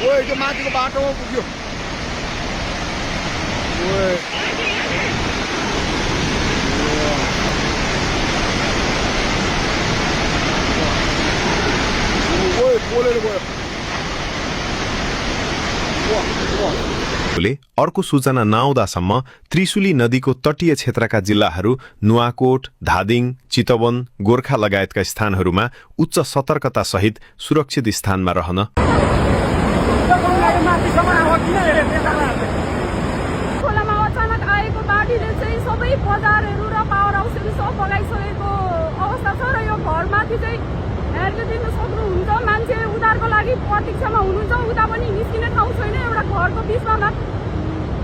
Ôi, cái माथिको बाटोमा पुग्यो। ओए ओए पोलेर गयो। अर्को सूचना नआउँदासम्म त्रिशुली नदीको तटीय क्षेत्रका जिल्लाहरू नुवाकोट, धादिङ, चितवन, गोर्खा लगायतका स्थानहरूमा उच्च सतर्कता सहित सुरक्षित स्थानमा रहन खोलामा अचानक आएको बाढीले चाहिँ सबै बजारहरू र पावर हाउसहरू सब बगाइसकेको अवस्था छ र यो घरमाथि चाहिँ हेर्दै दिन सक्नुहुन्छ। मान्छे उधारको लागि प्रतीक्षामा हुनुहुन्छ, उता पनि निस्किने ठाउँ छैन। एउटा घरको बिचमा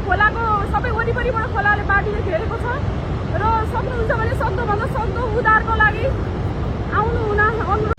खोलाको सबै वरिपरिबाट खोलाले बाढीले घेरेको छ र सक्नुहुन्छ भने सक्दो भन्दा सक्दो उधारको लागि आउनु हुन अनुरोध।